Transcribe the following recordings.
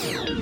Hello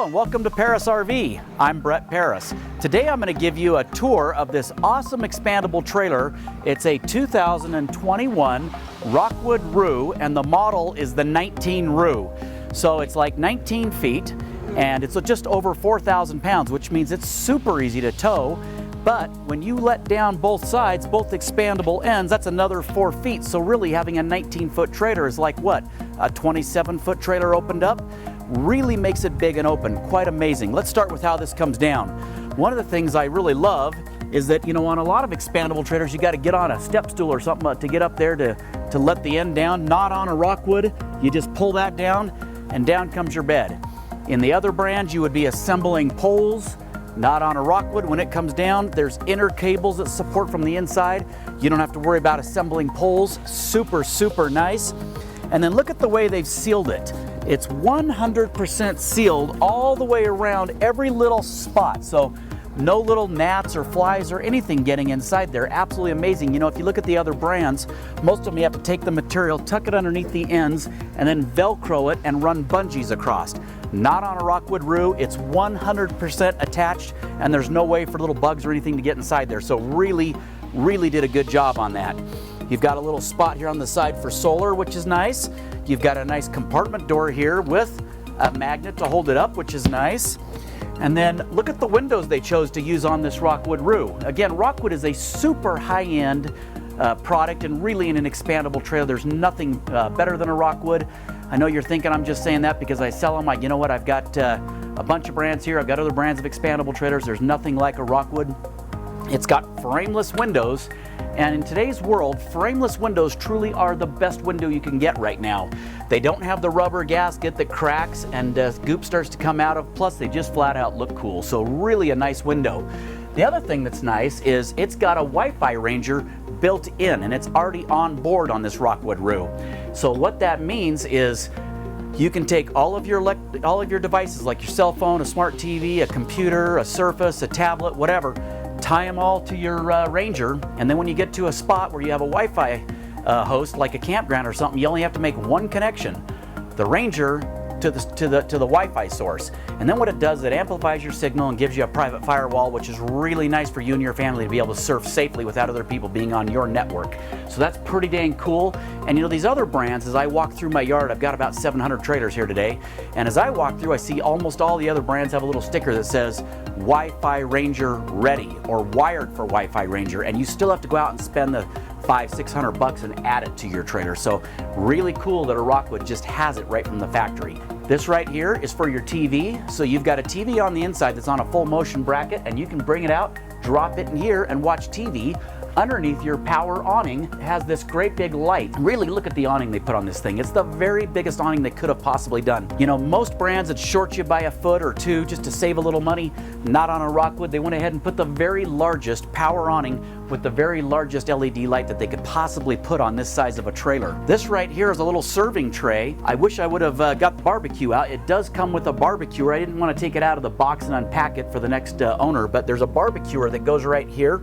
and welcome to Parris RV. I'm Brett Parris. Today I'm going to give you a tour of this awesome expandable trailer. It's a 2021 Rockwood Roo and the model is the 19 Roo. So it's like 19 feet and it's just over 4,000 pounds, which means it's super easy to tow. But when you let down both sides, both expandable ends, that's another 4 feet. So really having a 19-foot trailer is like what? A 27-foot trailer opened up? Really makes it big and open. Quite amazing. Let's start with how this comes down. One of the things I really love is that, you know, on a lot of expandable trailers, you got to get on a step stool or something to get up there to let the end down. Not on a Rockwood. You just pull that down and down comes your bed. In the other brands, you would be assembling poles. Not on a Rockwood. When it comes down, there's inner cables that support from the inside. You don't have to worry about assembling poles. Super, super nice. And then look at the way they've sealed it. It's 100% sealed all the way around every little spot. So no little gnats or flies or anything getting inside there. Absolutely amazing. You know, if you look at the other brands, most of them you have to take the material, tuck it underneath the ends, and then Velcro it and run bungees across. Not on a Rockwood Roo. It's 100% attached, and there's no way for little bugs or anything to get inside there. So really, really did a good job on that. You've got a little spot here on the side for solar, which is nice. You've got a nice compartment door here with a magnet to hold it up, which is nice. And then look at the windows they chose to use on this Rockwood Roo. Again, Rockwood is a super high-end product, and really in an expandable trailer, there's nothing better than a Rockwood. I know you're thinking I'm just saying that because I sell them. You know what? I've got a bunch of brands here. I've got other brands of expandable trailers. There's nothing like a Rockwood. It's got frameless windows. And in today's world, frameless windows truly are the best window you can get right now. They don't have the rubber gasket that cracks and goop starts to come out of, plus they just flat out look cool. So really a nice window. The other thing that's nice is it's got a Wi-Fi ranger built in, and it's already on board on this Rockwood Roo. So what that means is you can take all of your devices like your cell phone, a smart TV, a computer, a Surface, a tablet, whatever, tie them all to your Ranger, and then when you get to a spot where you have a Wi-Fi host, like a campground or something, you only have to make one connection, the Ranger to the Wi-Fi source. And then what it does, it amplifies your signal and gives you a private firewall, which is really nice for you and your family to be able to surf safely without other people being on your network. So that's pretty dang cool. And you know, these other brands, as I walk through my yard, I've got about 700 trailers here today, and as I walk through, I see almost all the other brands have a little sticker that says Wi-Fi Ranger ready or wired for Wi-Fi Ranger, and you still have to go out and spend the $500-600 bucks and add it to your trailer. So really cool that a Rockwood just has it right from the factory. This right here is for your TV. So you've got a TV on the inside that's on a full motion bracket, and you can bring it out, drop it in here, and watch TV. Underneath your power awning has this great big light. Really look at the awning they put on this thing. It's the very biggest awning they could have possibly done. You know, most brands that short you by a foot or two just to save a little money. Not on a Rockwood. They went ahead and put the very largest power awning with the very largest LED light that they could possibly put on this size of a trailer. This right here is a little serving tray. I wish I would have got the barbecue out. It does come with a barbecuer. I didn't want to take it out of the box and unpack it for the next owner, but there's a barbecuer that goes right here.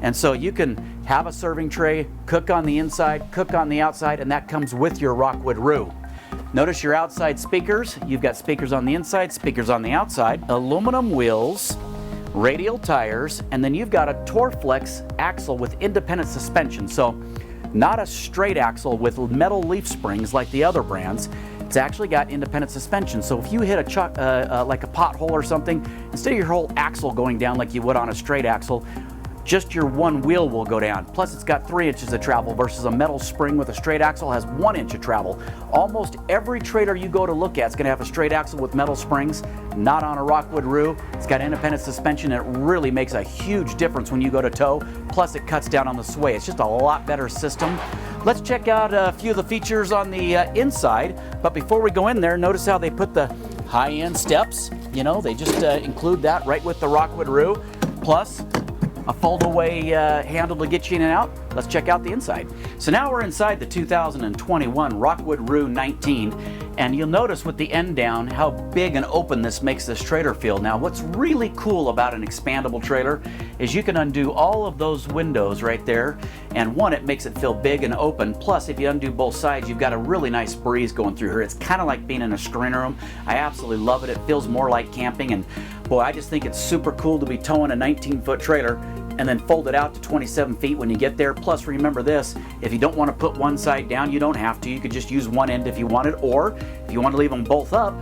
And so you can have a serving tray, cook on the inside, cook on the outside, and that comes with your Rockwood Roo. Notice your outside speakers. You've got speakers on the inside, speakers on the outside, aluminum wheels, radial tires, and then you've got a Torflex axle with independent suspension. So not a straight axle with metal leaf springs like the other brands. It's actually got independent suspension. So if you hit like a pothole or something, instead of your whole axle going down like you would on a straight axle, just your one wheel will go down. Plus it's got 3 inches of travel versus a metal spring with a straight axle has 1 inch of travel. Almost every trailer you go to look at is going to have a straight axle with metal springs. Not on a Rockwood Roo. It's got independent suspension. It really makes a huge difference when you go to tow. Plus it cuts down on the sway. It's just a lot better system. Let's check out a few of the features on the inside. But before we go in there, notice how they put the high-end steps. You know, they just include that right with the Rockwood Roo. Plus a fold-away handle to get you in and out. Let's check out the inside. So now we're inside the 2021 Rockwood Roo 19, And you'll notice with the end down how big and open this makes this trailer feel. Now what's really cool about an expandable trailer is you can undo all of those windows right there, and one, it makes it feel big and open, plus if you undo both sides you've got a really nice breeze going through here. It's kind of like being in a screener room. I absolutely love it. It feels more like camping, and boy, I just think it's super cool to be towing a 19-foot trailer and then fold it out to 27 feet when you get there. Plus remember this, if you don't want to put one side down, you don't have to. You could just use one end if you wanted, or if you want to leave them both up,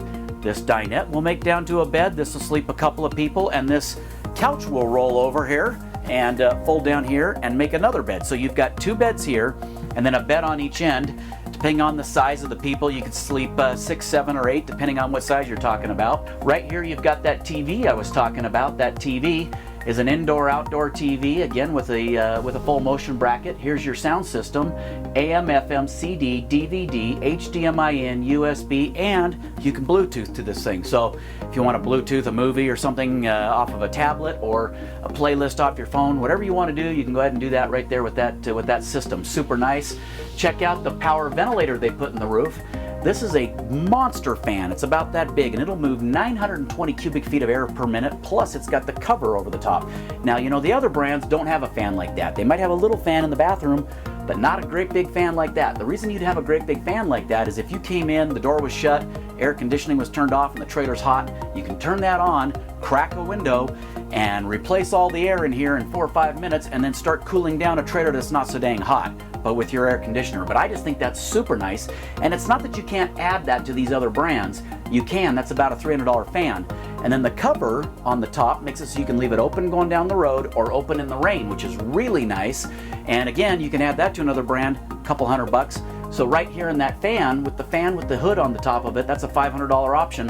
this dinette will make down to a bed. This will sleep a couple of people, and this couch will roll over here and fold down here and make another bed. So you've got two beds here and then a bed on each end. Depending on the size of the people, you could sleep 6, 7, or 8, depending on what size you're talking about. Right here you've got that TV I was talking about. That TV is an indoor-outdoor TV, again with a full motion bracket. Here's your sound system, AM, FM, CD, DVD, HDMI in, USB, and you can Bluetooth to this thing. So if you want to Bluetooth a movie or something off of a tablet or a playlist off your phone, whatever you want to do, you can go ahead and do that right there with that system. Super nice. Check out the power ventilator they put in the roof. This is a monster fan. It's about that big, and it'll move 920 cubic feet of air per minute, plus it's got the cover over the top. Now, you know, the other brands don't have a fan like that. They might have a little fan in the bathroom, but not a great big fan like that. The reason you'd have a great big fan like that is if you came in, the door was shut, air conditioning was turned off, and the trailer's hot, you can turn that on, crack a window, and replace all the air in here in 4 or 5 minutes, and then start cooling down a trailer that's not so dang hot, but with your air conditioner. But I just think that's super nice, and it's not that you can't add that to these other brands. You can. That's about a $300 fan. And then the cover on the top makes it so you can leave it open going down the road or open in the rain, which is really nice. And again, you can add that to another brand, a couple $100. So right here in that fan with the hood on the top of it, that's a $500 option.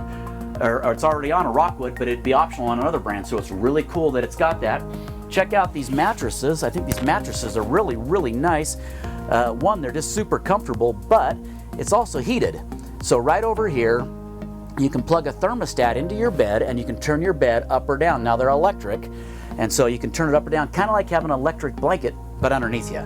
Or it's already on a Rockwood, but it'd be optional on another brand. So it's really cool that it's got that. Check out these mattresses. I think these mattresses are really, really nice. One, they're just super comfortable, but it's also heated. So right over here, you can plug a thermostat into your bed and you can turn your bed up or down. Now they're electric, and so you can turn it up or down, kind of like having an electric blanket, but underneath you.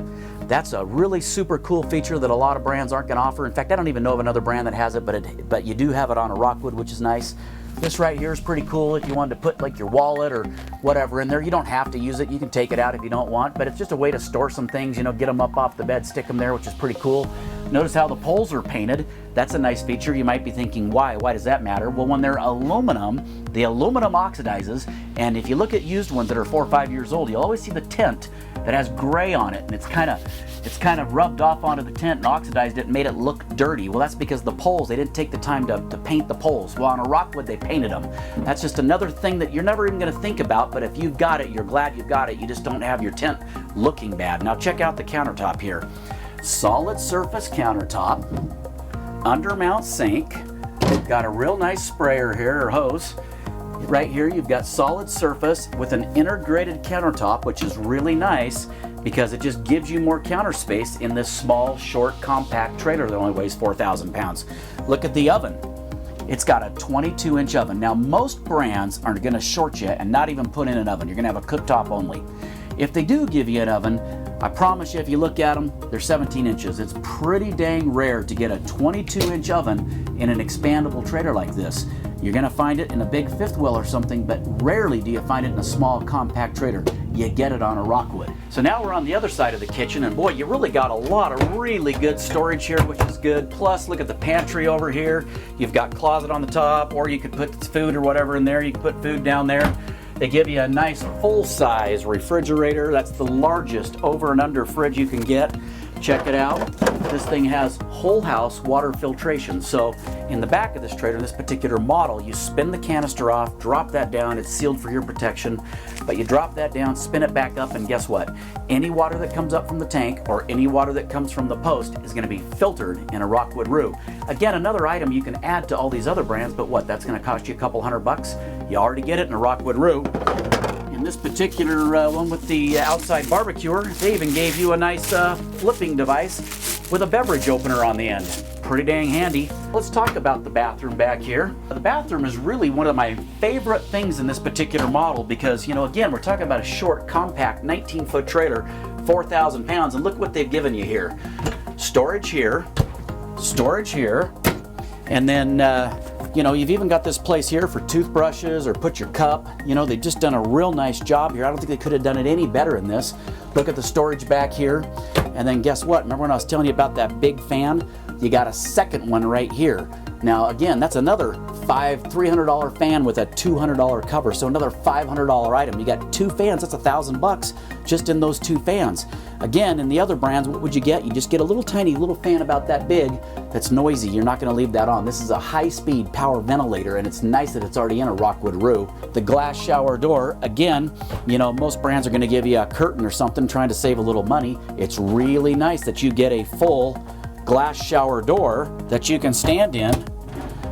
That's a really super cool feature that a lot of brands aren't going to offer. In fact, I don't even know of another brand that has it, but you do have it on a Rockwood, which is nice. This right here is pretty cool if you wanted to put like your wallet or whatever in there. You don't have to use it. You can take it out if you don't want, but it's just a way to store some things, you know, get them up off the bed, stick them there, which is pretty cool. Notice how the poles are painted. That's a nice feature. You might be thinking, why? Why does that matter? Well, when they're aluminum, the aluminum oxidizes, and if you look at used ones that are 4 or 5 years old, you'll always see the tint that has gray on it, and it's kind of rubbed off onto the tint and oxidized it and made it look dirty. Well, that's because the poles, they didn't take the time to paint the poles. Well, on a Rockwood, they painted them. That's just another thing that you're never even going to think about, but if you've got it, you're glad you've got it. You just don't have your tint looking bad. Now check out the countertop here. Solid surface countertop, undermount sink. We've got a real nice sprayer here, or hose. Right here you've got solid surface with an integrated countertop, which is really nice because it just gives you more counter space in this small, short, compact trailer that only weighs 4,000 pounds. Look at the oven. It's got a 22-inch oven. Now most brands are going to short you and not even put in an oven. You're going to have a cooktop only. If they do give you an oven, I promise you, if you look at them, they're 17 inches. It's pretty dang rare to get a 22-inch oven in an expandable trailer like this. You're going to find it in a big fifth wheel or something, but rarely do you find it in a small, compact trailer. You get it on a Rockwood. So now we're on the other side of the kitchen, and boy, you really got a lot of really good storage here, which is good. Plus, look at the pantry over here. You've got closet on the top, or you could put food or whatever in there. You can put food down there. They give you a nice full-size refrigerator. That's the largest over and under fridge you can get. Check it out. This thing has whole house water filtration. So in the back of this trailer, this particular model, you spin the canister off, drop that down, it's sealed for your protection, but you drop that down, spin it back up, and guess what? Any water that comes up from the tank or any water that comes from the post is going to be filtered in a Rockwood Roo. Again, another item you can add to all these other brands, but what? That's going to cost you a couple $100. You already get it in a Rockwood Roo. In this particular one with the outside barbecuer, they even gave you a nice flipping device with a beverage opener on the end. Pretty dang handy. Let's talk about the bathroom back here. The bathroom is really one of my favorite things in this particular model because, you know, again, we're talking about a short, compact, 19-foot trailer, 4,000 pounds, and look what they've given you here. Storage here, And then, you know, you've even got this place here for toothbrushes or put your cup. You know, they've just done a real nice job here. I don't think they could have done it any better in this. Look at the storage back here. And then guess what? Remember when I was telling you about that big fan? You got a second one right here. Now again, that's another $300 fan with a $200 cover, so another $500 item. You got two fans, that's $1,000 just in those two fans. Again, in the other brands, what would you get? You just get a little tiny little fan about that big that's noisy. You're not going to leave that on. This is a high-speed power ventilator, and it's nice that it's already in a Rockwood Roo. The glass shower door, again, you know, most brands are going to give you a curtain or something trying to save a little money. It's really nice that you get a full glass shower door that you can stand in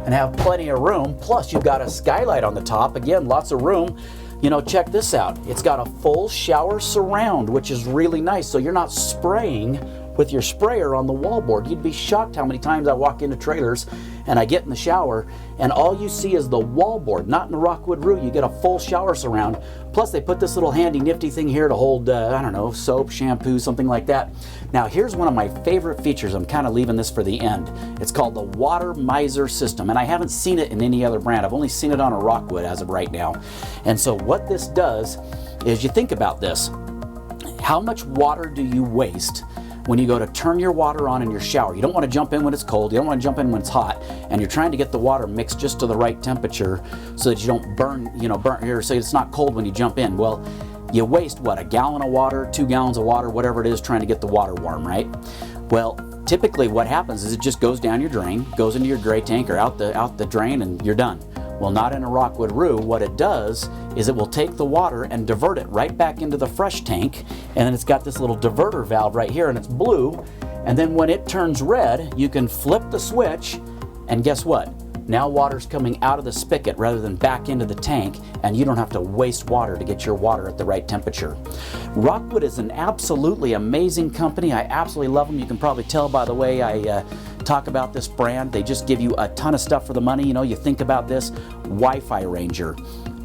and have plenty of room. Plus you've got a skylight on the top. Again, lots of room. You know, check this out. It's got a full shower surround, which is really nice. So you're not spraying with your sprayer on the wallboard. You'd be shocked how many times I walk into trailers and I get in the shower and all you see is the wallboard. Not in the Rockwood Roo. You get a full shower surround. Plus they put this little handy nifty thing here to hold, I don't know, soap, shampoo, something like that. Now here's one of my favorite features. I'm kind of leaving this for the end. It's called the water miser system, and I haven't seen it in any other brand. I've only seen it on a Rockwood as of right now. And so what this does is, you think about this. How much water do you waste when you go to turn your water on in your shower? You don't want to jump in when it's cold, you don't want to jump in when it's hot, and you're trying to get the water mixed just to the right temperature so that you don't burn here, so it's not cold when you jump in. Well, you waste what, a gallon of water, 2 gallons of water, whatever it is, trying to get the water warm, right? Well, typically what happens is it just goes down your drain, goes into your gray tank or out the drain, and you're done. Well, not in a Rockwood Roo. What it does is it will take the water and divert it right back into the fresh tank, and then it's got this little diverter valve right here, and it's blue, and then when it turns red, you can flip the switch, and guess what? Now water's coming out of the spigot rather than back into the tank, and you don't have to waste water to get your water at the right temperature. Rockwood is an absolutely amazing company. I absolutely love them. You can probably tell by the way I talk about this brand. They just give you a ton of stuff for the money. You know, you think about this, Wi-Fi Ranger,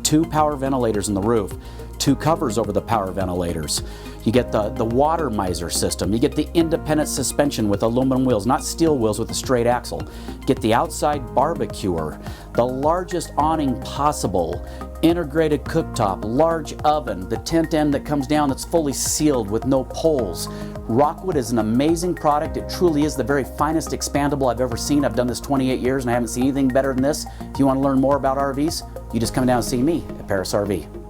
2 power ventilators in the roof, 2 covers over the power ventilators. You get the water miser system. You get the independent suspension with aluminum wheels, not steel wheels with a straight axle. Get the outside barbecuer, the largest awning possible, integrated cooktop, large oven, the tent end that comes down that's fully sealed with no poles. Rockwood is an amazing product. It truly is the very finest expandable I've ever seen. I've done this 28 years and I haven't seen anything better than this. If you want to learn more about RVs, you just come down and see me at Parris RV.